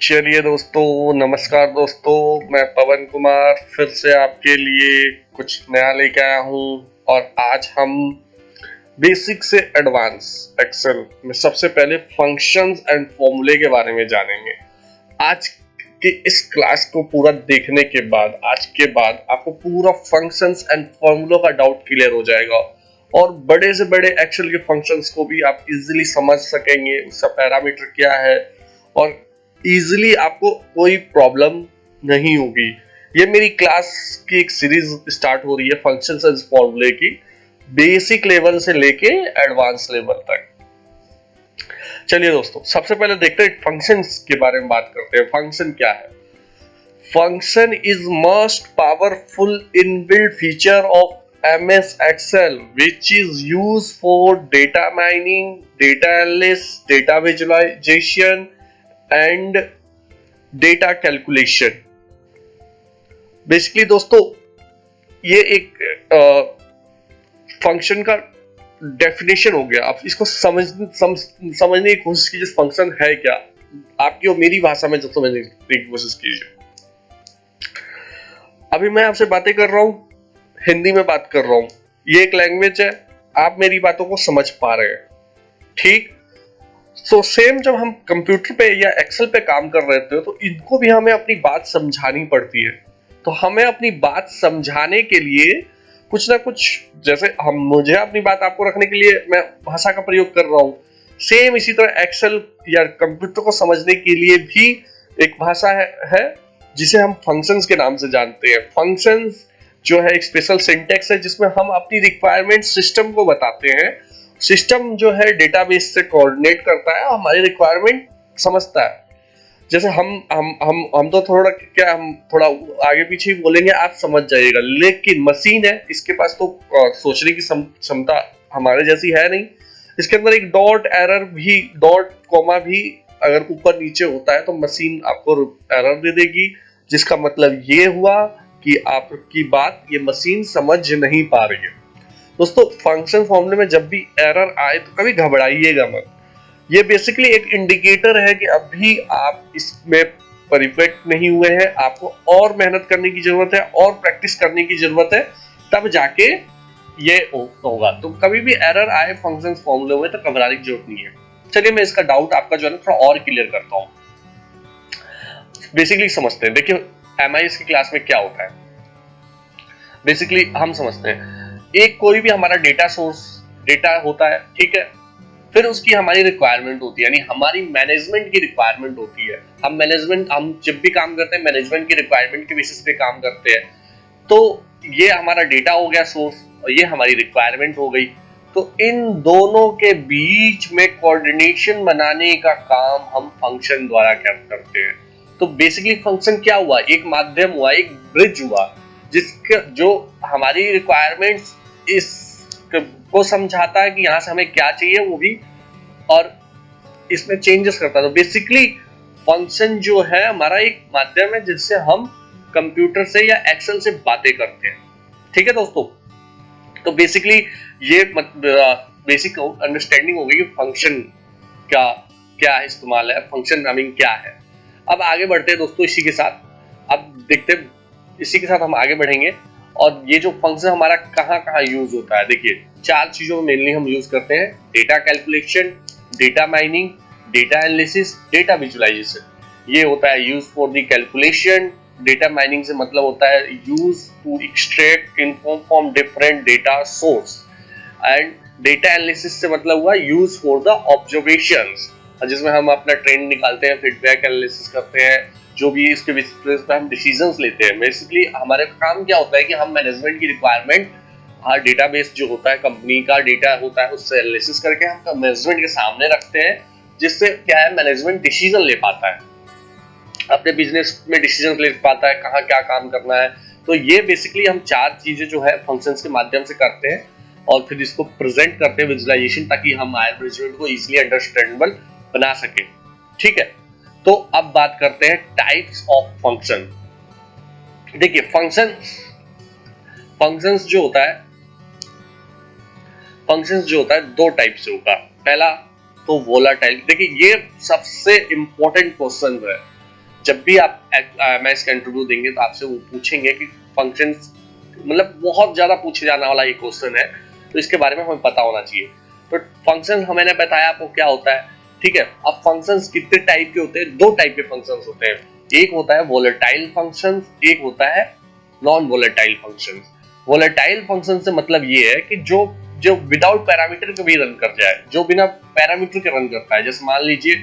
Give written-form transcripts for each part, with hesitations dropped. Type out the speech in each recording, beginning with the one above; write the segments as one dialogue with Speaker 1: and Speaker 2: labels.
Speaker 1: चलिए दोस्तों, नमस्कार दोस्तों। मैं पवन कुमार फिर से आपके लिए कुछ नया लेके आया हूँ। और आज हम बेसिक से एडवांस एक्सेल में सबसे पहले फंक्शंस एंड फॉर्मूले के बारे में जानेंगे। आज के इस क्लास को पूरा देखने के बाद आपको पूरा फंक्शंस एंड फॉर्मूलों का डाउट क्लियर हो जाएगा और बड़े से बड़े एक्सेल के फंक्शंस को भी आप इजीली समझ सकेंगे, उसका पैरामीटर क्या है और इजीली आपको कोई प्रॉब्लम नहीं होगी। ये मेरी क्लास की एक सीरीज स्टार्ट हो रही है फंक्शंस एंड फॉर्मूले की, बेसिक लेवल से लेके एडवांस लेवल तक। चलिए दोस्तों, सबसे पहले देखते हैं फंक्शंस के बारे में बात करते हैं। फंक्शन क्या है? Function is most powerful inbuilt feature of MS Excel which is used for data mining, data analysis, data visualization and data calculation। Basically दोस्तों, ये एक फंक्शन का डेफिनेशन हो गया। आप इसको समझने की कोशिश कीजिए, फंक्शन है क्या, आपकी और मेरी भाषा में जो समझने की कोशिश कीजिए। अभी मैं आपसे बातें कर रहा हूं, हिंदी में बात कर रहा हूं, ये एक लैंग्वेज है, आप मेरी बातों को समझ पा रहे हैं, ठीक? तो सेम जब हम कंप्यूटर पे या एक्सेल पे काम कर रहे थे तो इनको भी हमें अपनी बात समझानी पड़ती है। तो हमें अपनी बात समझाने के लिए कुछ ना कुछ, जैसे मुझे अपनी बात आपको रखने के लिए मैं भाषा का प्रयोग कर रहा हूँ, सेम इसी तरह एक्सेल या कंप्यूटर को समझने के लिए भी एक भाषा है जिसे हम फंक्शंस के नाम से जानते हैं। फंक्शंस जो है एक स्पेशल सिंटैक्स है जिसमें हम अपनी रिक्वायरमेंट सिस्टम को बताते हैं। सिस्टम जो है डेटाबेस से कोऑर्डिनेट करता है और हमारी रिक्वायरमेंट समझता है। जैसे हम तो थोड़ा आगे पीछे ही बोलेंगे, आप समझ जाइएगा। लेकिन मशीन है, इसके पास तो सोचने की क्षमता हमारे जैसी है नहीं। इसके अंदर एक डॉट एरर भी, डॉट कॉमा भी अगर ऊपर नीचे होता है तो मशीन आपको एरर दे देगी, जिसका मतलब ये हुआ कि आपकी बात ये मशीन समझ नहीं पा रही है। दोस्तों, फंक्शन फॉर्मूले में जब भी एरर आए तो कभी घबराइएगा मत। ये बेसिकली एक इंडिकेटर है कि अभी आप इसमें परफेक्ट नहीं हुए हैं, आपको और मेहनत करने की जरूरत है और प्रैक्टिस करने की जरूरत है, तब जाके ये होगा। तो कभी भी एरर आए फंक्शन फॉर्मूले में तो घबराने की जरूरत नहीं है। चलिए मैं इसका डाउट आपका जो है थोड़ा और क्लियर करता हूँ। बेसिकली समझते हैं। देखिए MIS की क्लास में क्या होता है, बेसिकली हम समझते हैं, एक कोई भी हमारा डेटा सोर्स डेटा होता है, ठीक है, फिर उसकी हमारी रिक्वायरमेंट होती है, यानी हमारी मैनेजमेंट की रिक्वायरमेंट होती है। हम जब भी काम करते हैं मैनेजमेंट की रिक्वायरमेंट के बेसिस पे काम करते हैं। तो ये हमारा डेटा हो गया सोर्स और ये हमारी रिक्वायरमेंट हो गई। तो इन दोनों के बीच में कोऑर्डिनेशन बनाने का काम हम फंक्शन द्वारा करते हैं। तो बेसिकली फंक्शन क्या हुआ? एक माध्यम हुआ, एक ब्रिज हुआ, जिसका जो हमारी रिक्वायरमेंट्स इस को समझाता है कि यहाँ से हमें क्या चाहिए वो भी, और इसमें चेंजेस करता है। तो बेसिकली फंक्शन जो है हमारा एक माध्यम है जिससे हम कंप्यूटर से या एक्सेल से बातें करते हैं, ठीक है दोस्तों? तो बेसिकली ये बेसिक अंडरस्टैंडिंग हो गई कि फंक्शन का क्या इस्तेमाल है, फंक्शन नामिंग क्या है। अब आगे बढ़ते हैं दोस्तों इसी के साथ। अब देखते हैं, इसी के साथ हम आगे बढ़ेंगे। और ये जो फंक्शन हमारा कहाँ यूज होता है, देखिए 4 चीजों में मेनली हम यूज करते हैं: data calculation, data mining, data analysis, data visualisation. ये होता है use for the calculation. Data mining से मतलब होता है use to extract inform from different data source. And data analysis से मतलब हुआ यूज फॉर द ऑब्जर्वेशंस, जिसमें हम अपना ट्रेंड निकालते हैं, फीडबैक एनालिसिस करते हैं, जो भी इसके बेसिस पे हम डिसीजंस लेते हैं। बेसिकली हमारे काम क्या होता है कि हम मैनेजमेंट की रिक्वायरमेंट, हर डेटाबेस जो होता है, कंपनी का डेटा होता है, उससे एनालिसिस करके हम मैनेजमेंट के सामने रखते हैं, जिससे क्या है, मैनेजमेंट डिसीजन ले पाता है, अपने बिजनेस में डिसीजन ले पाता है, कहाँ क्या काम करना है। तो ये बेसिकली हम 4 चीजें जो है फंक्शंस के माध्यम से करते हैं और फिर इसको प्रेजेंट करते हैं विजुअलाइजेशन, ताकि हम हायर मैनेजमेंट को इजीली अंडरस्टैंडेबल बना सके, ठीक है? तो अब बात करते हैं टाइप्स ऑफ फंक्शन। देखिए फंक्शंस जो होता है 2 टाइप से होगा। पहला तो वोलाटाइल। देखिए ये सबसे इंपॉर्टेंट क्वेश्चन है, जब भी आप एमआईएस का इंटरव्यू देंगे तो आपसे वो पूछेंगे कि फंक्शंस, मतलब बहुत ज्यादा पूछे जाने वाला ये क्वेश्चन है, तो इसके बारे में हमें पता होना चाहिए। तो फंक्शन मैंने बताया आपको क्या होता है, ठीक है। अब फंक्शंस कितने टाइप के होते हैं? दो टाइप के फंक्शंस होते हैं, एक होता है वोलेटाइल फंक्शंस, एक होता है non volatile functions. Volatile function से मतलब ये है कि जो जो विदाउट पैरामीटर के भी रन कर जाए, जो बिना पैरामीटर के रन करता है। जैसे मान लीजिए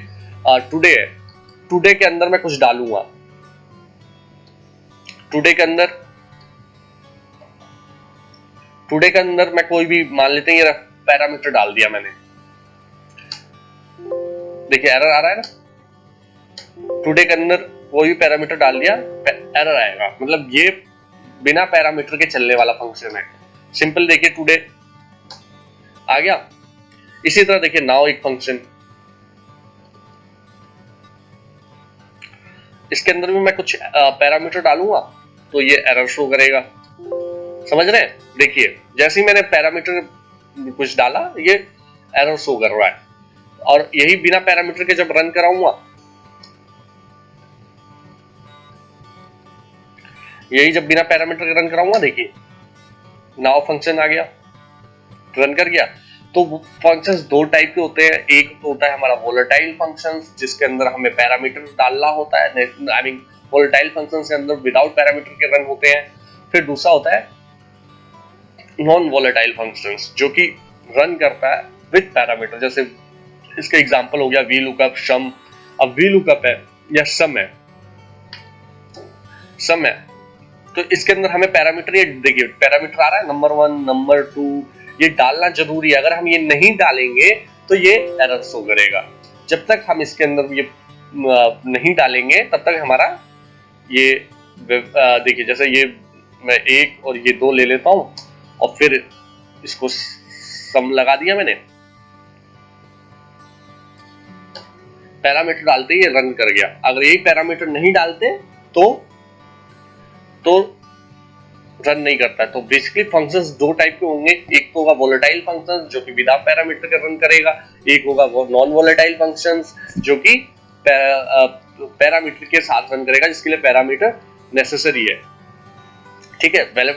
Speaker 1: टुडे है, टुडे के अंदर मैं कुछ डालूंगा, टुडे के अंदर मैं कोई भी, मान लेते हैं ये पैरामीटर डाल दिया मैंने, देखिए एरर आ रहा है ना। टुडे के अंदर कोई भी पैरामीटर डाल दिया, एरर आएगा, मतलब ये बिना पैरामीटर के चलने वाला फंक्शन है। सिंपल, देखिए टुडे आ गया। इसी तरह देखिए नाउ एक फंक्शन, इसके अंदर भी मैं कुछ पैरामीटर डालूंगा तो ये एरर शो करेगा, समझ रहे हैं? देखिए जैसे ही मैंने पैरामीटर कुछ डाला ये एरर शो कर रहा है, और यही बिना पैरामीटर के जब रन कराऊंगा, यही जब बिना पैरामीटर के रन कराऊंगा, देखिए नाउ फंक्शन आ गया, रन कर गया। तो फंक्शंस दो टाइप के होते हैं, एक तो होता है हमारा वोलेटाइल फंक्शंस जिसके अंदर हमें पैरामीटर डालना होता है, आई मीन वोलेटाइल फंक्शंस के अंदर विदाउट पैरामीटर के रन होते हैं। फिर दूसरा होता है नॉन वोलेटाइल फंक्शंस जो कि रन करता है विद पैरामीटर। जैसे इसका एग्जांपल हो गया वी लुकअप, सम। अब वी लुकअप है या सम है, तो इसके अंदर हमें पैरामीटर, ये देखिए पैरामीटर आ रहा है नंबर 1, नंबर 2, ये डालना जरूरी है। अगर हम ये नहीं डालेंगे तो ये एरर शो करेगा। जब तक हम इसके अंदर ये नहीं डालेंगे तब तक हमारा ये देखिए, जैसे ये मैं 1 और ये 2 ले लेता हूं और फिर इसको सम लगा दिया मैंने, पैरामीटर डालते ही ये रन कर गया। अगर यही पैरामीटर नहीं डालते तो रन नहीं करता है। तो बेसिकली फंक्शंस दो टाइप के होंगे, एक तो होगा वोलेटाइल फंक्शंस जो कि विदाउट पैरामीटर के रन करेगा, एक होगा वो नॉन वोलेटाइल फंक्शंस जो कि पैरामीटर के साथ रन करेगा, जिसके लिए पैरामीटर नेसेसरी है, ठीक है। पहले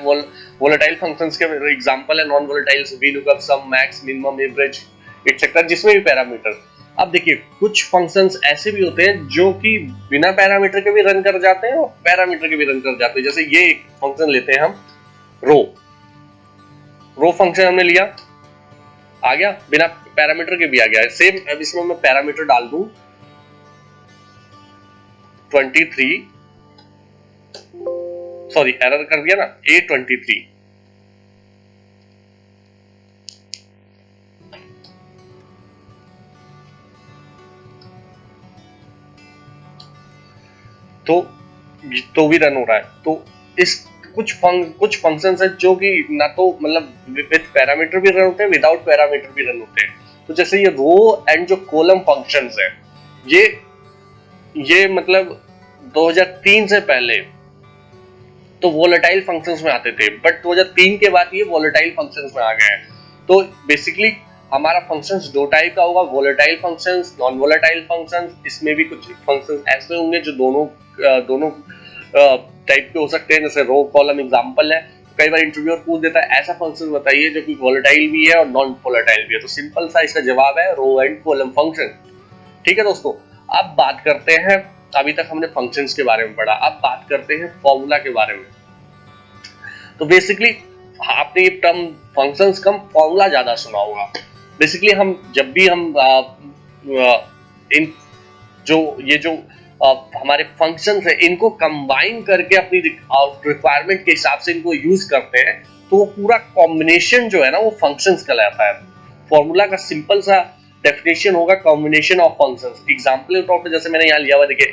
Speaker 1: वोलेटाइल फंक्शंस के एग्जांपल है नॉन वोलेटाइल, वी लुकअप, सम, मैक्स, मिनिमम, एवरेज एटसेट्रा, जिसमें भी पैरामीटर। अब देखिए कुछ फंक्शंस ऐसे भी होते हैं जो कि बिना पैरामीटर के भी रन कर जाते हैं और पैरामीटर के भी रन कर जाते हैं। जैसे ये एक फंक्शन लेते हैं हम, रो फंक्शन हमने लिया, आ गया, बिना पैरामीटर के भी आ गया। सेम अब इसमें मैं पैरामीटर डाल दूं 23, सॉरी एरर कर दिया ना, A23, तो भी रन हो रहा है। तो इस कुछ फंक्शंस है जो कि ना तो मतलब विद पैरामीटर भी रन होते हैं, विदाउट पैरामीटर भी रन होते हैं। तो जैसे ये रो एंड जो कॉलम फंक्शंस है, ये मतलब 2003 से पहले तो वोलेटाइल फंक्शंस में आते थे, बट 2003 के बाद ये वोलेटाइल फंक्शंस में आ गए हैं। तो बेसिकली हमारा फंक्शंस दो टाइप का होगा, volatile functions, non volatile functions. इसमें भी कुछ फंक्शंस ऐसे होंगे जो दोनों टाइप के हो सकते हैं, जैसे रो कॉलम एग्जांपल है। कई बार इंटरव्यूअर पूछ देता है ऐसा फंक्शन बताइए जो कि वोलेटाइल भी है और नॉन वोलेटाइल भी है, तो सिंपल सा इसका जवाब है रो एंड कॉलम फंक्शन, ठीक है दोस्तों। अब बात करते हैं, अभी तक हमने फंक्शंस के बारे में पढ़ा, अब बात करते हैं फॉर्मूला के बारे में। तो बेसिकली आपने ये टर्म फंक्शंस कम फॉर्मूला ज्यादा सुना होगा। बेसिकली हम जब भी हम इन जो हमारे फंक्शंस है इनको कंबाइन करके अपनी रिक्वायरमेंट के हिसाब से इनको यूज करते हैं, तो वो पूरा कॉम्बिनेशन जो है ना वो फंक्शंस कहलाता है। फॉर्मूला का सिंपल सा डेफिनेशन होगा कॉम्बिनेशन ऑफ फंक्शंस। एग्जांपल के तौर पे जैसे मैंने यहाँ लिया हुआ, देखिए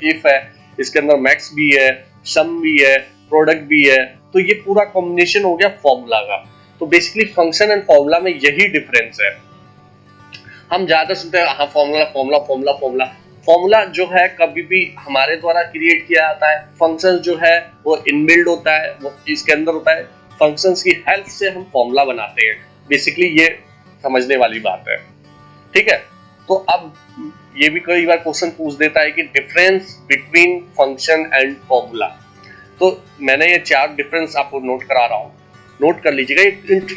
Speaker 1: इफ है, इसके अंदर मैक्स भी है, सम भी है, प्रोडक्ट भी है, तो ये पूरा कॉम्बिनेशन हो गया फॉर्मूला का। तो बेसिकली फंक्शन एंड फॉर्मूला में यही डिफरेंस है। हम ज्यादा सुनते हैं हाँ फॉर्मूला जो है कभी भी हमारे द्वारा क्रिएट किया जाता है, फंक्शन जो है वो इनबिल्ड होता है, वो इसके अंदर होता है, फंक्शंस की हेल्प से हम फॉर्मूला बनाते हैं। बेसिकली ये समझने वाली बात है, ठीक है। तो अब ये भी कई बार क्वेश्चन पूछ देता है कि difference between function and formula. तो मैंने ये 4 डिफरेंस आपको नोट करा रहा हूँ, नोट कर लीजिएगा।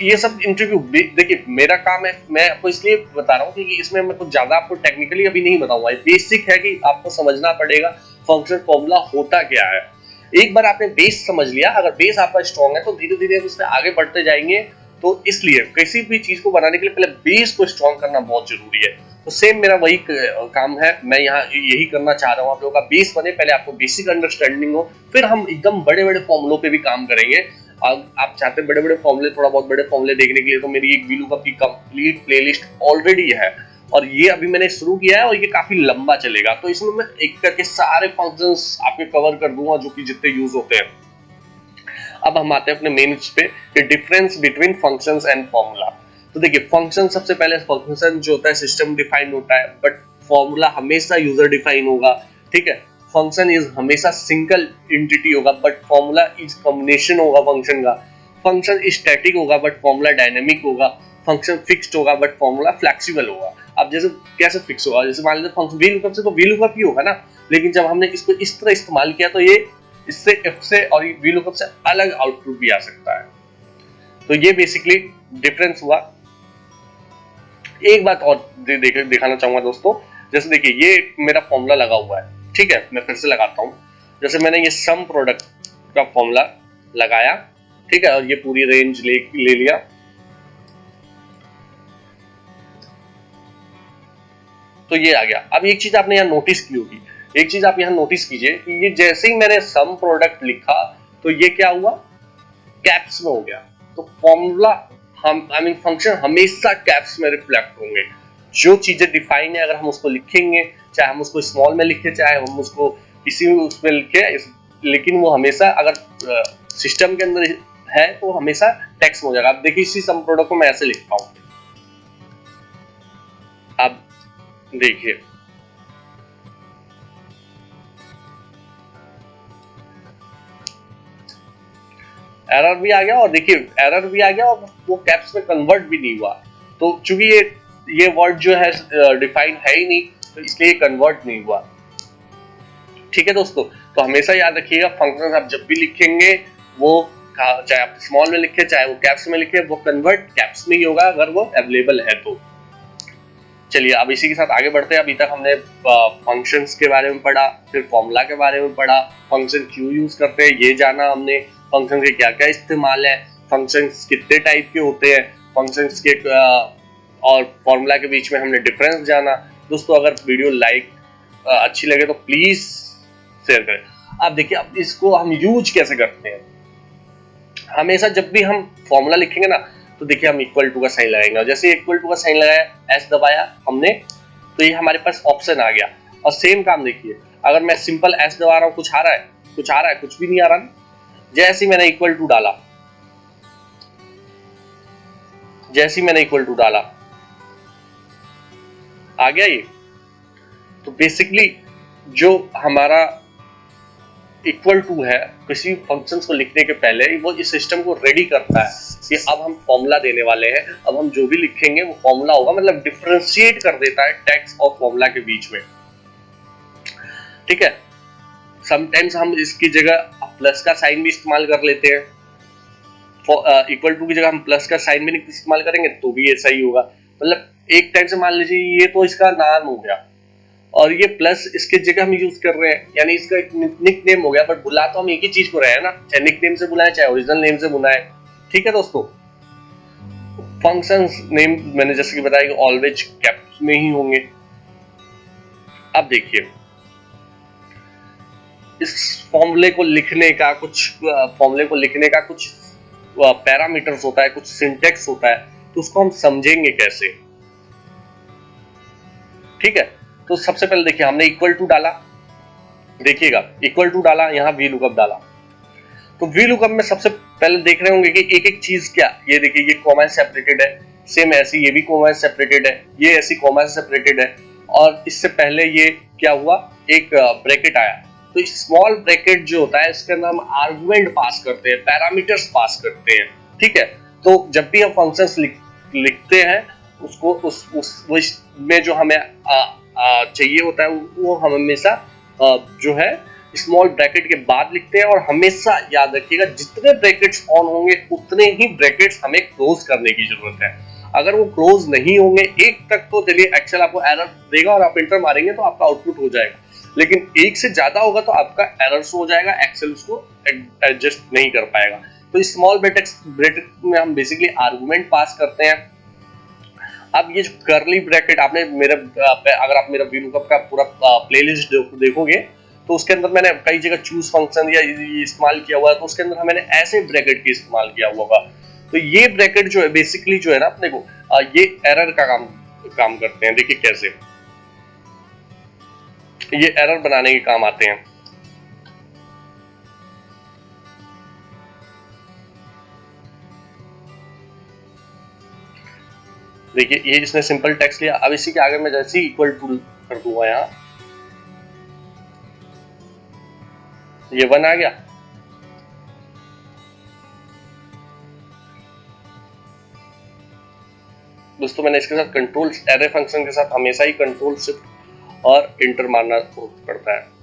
Speaker 1: ये सब इंटरव्यू देखिए मेरा काम है, मैं आपको इसलिए बता रहा हूँ क्योंकि इसमें मैं कुछ ज्यादा आपको टेक्निकली अभी नहीं बताऊंगा। बेसिक है कि आपको समझना पड़ेगा फंक्शन फॉर्मूला होता क्या है। एक बार आपने बेस समझ लिया, अगर बेस आपका स्ट्रॉन्ग है तो धीरे धीरे उसमें आगे बढ़ते जाएंगे। तो इसलिए किसी भी चीज को बनाने के लिए पहले बेस को स्ट्रॉन्ग करना बहुत जरूरी है। तो सेम मेरा वही काम है, मैं यहाँ यही करना चाह रहा हूँ। आप लोगों का बेस बने, पहले आपको बेसिक अंडरस्टैंडिंग हो, फिर हम एकदम बड़े बड़े फॉर्मूलों पे भी काम करेंगे। आप चाहते हैं बड़े बड़े फॉर्मूले, थोड़ा बहुत बड़े फॉर्मूले देखने के लिए, तो मेरी एक VLOOKUP की कंप्लीट प्लेलिस्ट ऑलरेडी है और ये अभी मैंने शुरू किया है और ये काफी लंबा चलेगा। तो इसमें मैं एक करके सारे फंक्शंस आपके कवर कर दूंगा जो कि जितने यूज होते हैं। अब हम आते हैं अपने मेन पे कि difference between functions and formula. तो देखिए फंक्शन, सबसे पहले फंक्शन जो होता है सिस्टम डिफाइंड होता है, बट फॉर्मूला हमेशा यूजर डिफाइन होगा। ठीक है, फंक्शन इज हमेशा सिंगल एंटिटी होगा बट फॉर्मूला इज कॉम्बिनेशन होगा फंक्शन का। फंक्शन स्टैटिक होगा बट फॉर्मूला डायनेमिक होगा। फंक्शन फिक्स्ड होगा बट फॉर्मूला फ्लेक्सिबल होगा। अब जैसे कैसे फिक्स होगा, जैसे मान लीजिए फंक्शन VLOOKUP से तो VLOOKUP ही होगा ना, लेकिन जब हमने इसको इस तरह इस्तेमाल किया तो ये इससे इफ से और VLOOKUP से अलग आउटपुट भी आ सकता है। तो ये बेसिकली डिफरेंस हुआ। एक बात और दिखाना चाहूंगा दोस्तों, जैसे देखिए ये मेरा फॉर्मूला लगा हुआ है, ठीक है, मैं फिर से लगाता हूं। जैसे मैंने ये सम प्रोडक्ट का फॉर्मूला लगाया, ठीक है, और ये पूरी रेंज ले लिया। तो ये आ गया। अब एक चीज आपने यहाँ नोटिस की होगी, एक चीज आप यहाँ नोटिस कीजिए कि ये जैसे ही मैंने सम प्रोडक्ट लिखा तो ये क्या हुआ, कैप्स में हो गया। तो फॉर्मूला फंक्शन हमेशा कैप्स में रिफ्लेक्ट होंगे। जो चीजें डिफाइन है अगर हम उसको लिखेंगे, चाहे हम उसको स्मॉल में लिखे चाहे हम उसको किसी उसमें लिखे, लेकिन वो हमेशा अगर सिस्टम के अंदर है तो हमेशा टेक्स्ट में हो जाएगा। अब देखिए इसी सम प्रोडक्ट को मैं ऐसे लिखता हूं, अब देखिए एरर भी आ गया, और देखिए एरर भी आ गया और वो कैप्स में कन्वर्ट भी नहीं हुआ। तो चूंकि ये वर्ड जो है डिफाइन है ही नहीं, तो इसलिए कन्वर्ट नहीं हुआ। ठीक है दोस्तों, तो हमेशा याद रखिएगा फंक्शन आप जब भी लिखेंगे वो चाहे आप स्मॉल में लिखे चाहे वो कैप्स में लिखे, वो कन्वर्ट कैप्स में ही होगा अगर वो अवेलेबल है तो। चलिए अब इसी के साथ आगे बढ़ते हैं। अभी तक हमने फंक्शंस के बारे में पढ़ा, फिर फॉर्मूला के बारे में पढ़ा, फंक्शन क्यों यूज करते हैं ये जाना हमने, फंक्शन के क्या क्या इस्तेमाल है, फंक्शंस कितने टाइप के होते हैं, फंक्शंस के और फॉर्मूला के बीच में हमने डिफरेंस जाना। दोस्तों अगर वीडियो अच्छी लगे तो प्लीज शेयर करें। अब देखिए अब इसको हम यूज कैसे करते हैं। हमेशा जब भी हम फॉर्मूला लिखेंगे ना तो देखिए हम इक्वल टू का साइन लगाएंगे, और जैसे इक्वल टू का साइन लगाया, एस दबाया हमने, तो ये हमारे पास ऑप्शन आ गया। और सेम काम देखिए अगर मैं सिंपल एस दबा रहा हूँ, कुछ आ रहा है, कुछ भी नहीं आ रहा ना। जैसे ही मैंने इक्वल टू डाला, आ गया ये। तो बेसिकली जो हमारा इक्वल टू है किसी फंक्शंस को लिखने के पहले वो इस सिस्टम को रेडी करता है कि अब हम फॉर्मूला देने वाले हैं, अब हम जो भी लिखेंगे वो फॉर्मूला होगा, मतलब डिफरेंशिएट कर देता है टेक्स्ट और फॉर्मूला के बीच में। ठीक है, समटाइम्स हम इसकी जगह प्लस का साइन भी इस्तेमाल कर लेते हैं, इक्वल टू की जगह हम प्लस का साइन भी इस्तेमाल करेंगे तो भी ऐसा ही होगा। मतलब एक टाइप से मान लीजिए ये तो इसका नाम हो गया और ये प्लस इसके जगह हम यूज कर रहे हैं, यानी इसका एक निक नेम हो गया, बट बुला तो हम एक ही चीज को रहे हैं ना, चाहे निक नेम से बुलाए चाहे ओरिजिनल नेम से बुलाए। ठीक है दोस्तों, फंक्शंस नेम मैंने जैसे कि बताया कि ऑलवेज कैप्स में ही होंगे। अब देखिए इस फॉर्मूले को लिखने का कुछ पैरामीटर्स होता है, कुछ सिंटेक्स होता है, तो उसको हम समझेंगे कैसे। ठीक है, तो सबसे पहले देखिए हमने इक्वल टू डाला, देखिएगा इक्वल टू डाला, यहाँ VLOOKUP डाला। तो VLOOKUP में सबसे पहले देख रहे होंगे कि एक एक चीज क्या, ये देखिए ये कॉमा सेपरेटेड है, सेम ऐसी ये भी कॉमा सेपरेटेड है, ये ऐसी कॉमा सेपरेटेड है, और इससे पहले ये क्या हुआ, एक ब्रैकेट आया। तो स्मॉल ब्रैकेट जो होता है इसके अंदर हम आर्गुमेंट पास करते हैं, पैरामीटर्स पास करते हैं। ठीक है, तो जब भी हम फंक्शंस लिखते हैं उसको उसमें जो हमें चाहिए होता है वो हम हमेशा जो है स्मॉल ब्रैकेट के बाद लिखते हैं। और हमेशा याद रखिएगा जितने ब्रैकेट्स ऑन होंगे उतने ही ब्रैकेट्स हमें क्लोज करने की जरूरत है। अगर वो क्लोज नहीं होंगे एक तक तो चलिए एक्सेल आपको एरर देगा और आप इंटर मारेंगे तो आपका आउटपुट हो जाएगा, लेकिन एक से ज्यादा होगा तो आपका एरर शो हो जाएगा, एक्सेल उसको एडजस्ट नहीं कर पाएगा। तो स्मॉल ब्रैकेट में हम बेसिकली आर्गुमेंट पास करते हैं। अब ये जो कर्ली ब्रैकेट आपने अगर आप मेरा वीलुकअप का पूरा प्लेलिस्ट देखोगे तो उसके अंदर मैंने कई जगह चूज फंक्शन या इस्तेमाल किया हुआ है, तो उसके अंदर मैंने ऐसे ब्रैकेट की इस्तेमाल किया हुआ होगा। तो ये ब्रैकेट जो है बेसिकली जो है ना अपने को ये एरर का काम करते हैं। देखिए कैसे ये एरर बनाने के काम आते हैं। देखिए ये इसने सिंपल टेक्स्ट लिया, अब इसी के आगे मैं जैसे इक्वल टू कर दूंगा यहाँ, ये 1 आ गया। दोस्तों मैंने इसके साथ कंट्रोल एरे फंक्शन के साथ हमेशा ही कंट्रोल शिफ्ट और इंटर मारना पड़ता है।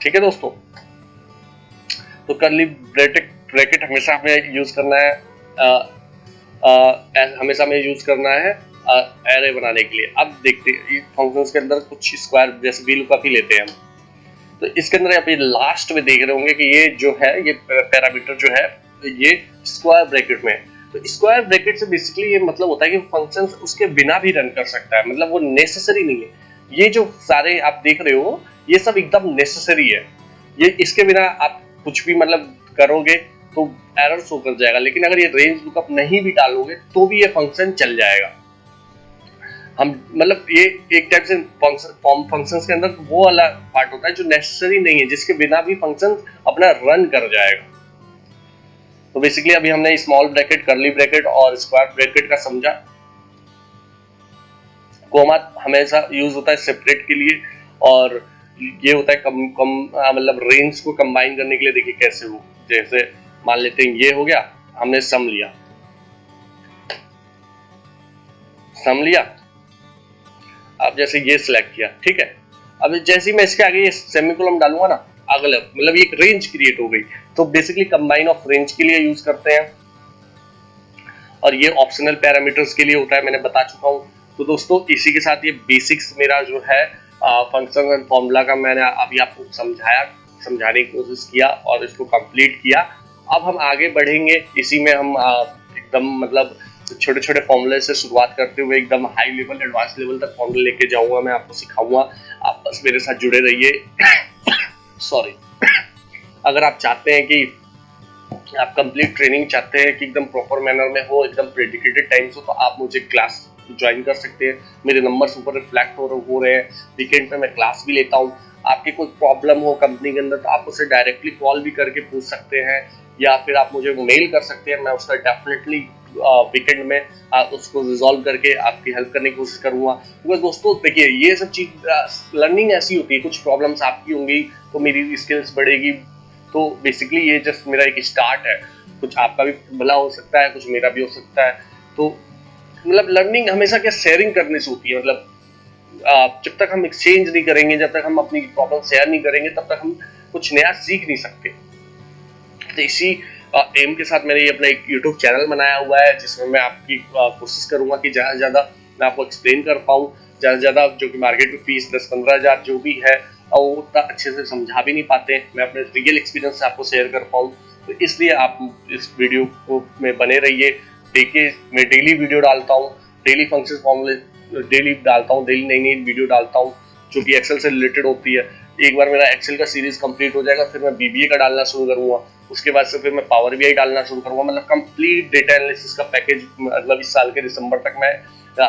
Speaker 1: ठीक है दोस्तों, तो कर्ली ब्रैकेट हमेशा हमें यूज करना है, हमेशा हमें यूज करना है एरे बनाने के लिए। अब देखते हैं फंक्शंस के अंदर कुछ स्क्वायर जैसे वीलुकअप ही लेते हैं हम, तो इसके अंदर आप ये लास्ट में देख रहे होंगे कि ये जो है ये पैरामीटर जो है ये स्क्वायर ब्रैकेट में। तो स्क्वायर ब्रैकेट से बेसिकली ये मतलब होता है कि फंक्शंस उसके बिना भी रन कर सकता है, मतलब वो नेसेसरी नहीं है। ये जो सारे आप देख रहे हो ये सब एकदम नेसेसरी है, ये इसके बिना आप कुछ भी मतलब करोगे तो एरर शो कर जाएगा, लेकिन अगर ये रेंज लुकअप नहीं भी डालोगे तो भी ये फंक्शन चल जाएगा। हम मतलब ये एक टाइप से फंक्शंस के अंदर वो वाला पार्ट होता है जो नेसेसरी नहीं है, जिसके बिना भी फंक्शन अपना रन कर जाएगा। तो बेसिकली अभी हमने स्मॉल ब्रैकेट, कर्ली ब्रैकेट और स्क्वायर ब्रैकेट का समझा। कोमा हमेशा यूज होता है सेपरेट के लिए, और ये होता है मतलब रेंज को कंबाइन करने के लिए। देखिए कैसे वो, जैसे मान लेते हैं ये हो गया, हमने सम लिया, अब जैसे ये सिलेक्ट किया, ठीक है। अब जैसे ही मैं इसके आगे ये सेमीकोलन डालूंगा ना, अगला मतलब एक रेंज क्रिएट हो गई। तो बेसिकली कंबाइन ऑफ रेंज के लिए यूज करते हैं, और ये ऑप्शनल पैरामीटर्स के लिए होता है, मैंने बता चुका हूँ। तो दोस्तों इसी के साथ ये बेसिक्स मेरा जो है फंक्शन एंड फॉर्मूला का मैंने अभी आपको समझाने की कोशिश किया और इसको कंप्लीट किया। अब हम आगे बढ़ेंगे, इसी में हम एकदम मतलब छोटे छोटे फॉर्मूले से शुरुआत करते हुए एकदम हाई लेवल, एडवांस लेवल तक फॉर्मूले लेके जाऊंगा, मैं आपको सिखाऊंगा। आप बस मेरे साथ जुड़े रहिए। सॉरी। अगर आप चाहते हैं कि आप कंप्लीट ट्रेनिंग चाहते हैं कि एकदम प्रॉपर मैनर में हो, एकदम प्रेडिकेटेड टाइम्स हो, तो आप मुझे क्लास ज्वाइन कर सकते हैं। मेरे नंबर्स ऊपर रिफ्लेक्ट हो रहे हैं। वीकेंड पे मैं क्लास भी लेता हूँ। आपकी कोई प्रॉब्लम हो कंपनी के अंदर तो आप मुझसे डायरेक्टली कॉल भी करके पूछ सकते हैं, या फिर आप मुझे मेल कर सकते हैं। मैं उसका डेफिनेटली वीकेंड में उसको रिजॉल्व करके आपकी हेल्प करने की कोशिश करूंगा। क्योंकि दोस्तों देखिए ये सब चीज लर्निंग ऐसी होती है, कुछ प्रॉब्लम्स आपकी होंगी तो मेरी स्किल्स बढ़ेगी। तो बेसिकली ये जस्ट मेरा एक स्टार्ट है, कुछ आपका भी भला हो सकता है, कुछ मेरा भी हो सकता है। तो मतलब लर्निंग हमेशा क्या शेयरिंग करने से होती है, मतलब जब तक हम एक्सचेंज नहीं करेंगे, जब तक हम अपनी प्रॉब्लम शेयर नहीं करेंगे, तब तक हम कुछ नया सीख नहीं सकते। तो इसी एम के साथ मैंने ये अपना एक यूट्यूब चैनल बनाया हुआ है, जिसमें मैं आपकी कोशिश करूंगा कि ज़्यादा से ज़्यादा मैं आपको एक्सप्लेन कर पाऊँ। ज़्यादा से ज़्यादा जो कि मार्केट में फीस 10-15 हज़ार जो भी है और वो उतना अच्छे से समझा भी नहीं पाते, मैं अपने रियल एक्सपीरियंस से आपको शेयर कर पाऊँ। तो इसलिए आप इस वीडियो को में बने रहिए। देखिए मैं डेली वीडियो डालता हूँ, डेली फंक्शन फॉर्मूले डेली डालता हूँ, डेली नई नई वीडियो डालता हूँ जो कि एक्सेल से रिलेटेड होती है। एक बार मेरा एक्सेल का सीरीज कंप्लीट हो जाएगा, फिर मैं बीबीए का डालना शुरू करूंगा, उसके बाद से फिर मैं पावर बीआई डालना शुरू करूंगा। मतलब कंप्लीट डेटा एनालिसिस का पैकेज मतलब इस साल के दिसंबर तक मैं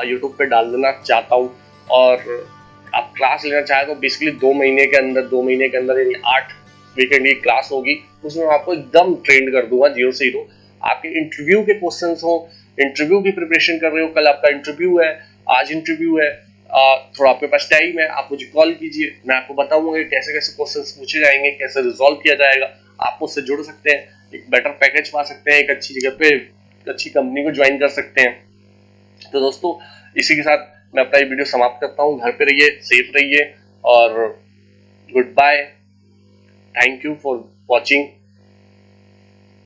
Speaker 1: यूट्यूब पे डाल देना चाहता हूँ। और आप क्लास लेना चाहे तो बेसिकली 2 महीने के अंदर यानी 8 वीकेंड की क्लास होगी, उसमें मैं आपको एकदम ट्रेंड कर दूंगा 0 से 0। आपके इंटरव्यू के क्वेश्चंस हो, इंटरव्यू की प्रिपरेशन कर रहे हो, कल आपका इंटरव्यू है, आज इंटरव्यू है, थोड़ा आपके पास टाइम है, आप मुझे कॉल कीजिए, मैं आपको बताऊंगा कैसे कैसे क्वेश्चंस पूछे जाएंगे, कैसे रिजॉल्व किया जाएगा। आप मुझसे जुड़ सकते हैं, एक बेटर पैकेज पा सकते हैं, एक अच्छी जगह पे अच्छी कंपनी को ज्वाइन कर सकते हैं। तो दोस्तों इसी के साथ मैं अपना ये वीडियो समाप्त करता हूँ। घर पे रहिए, सेफ रहिए और goodbye. Thank you for watching.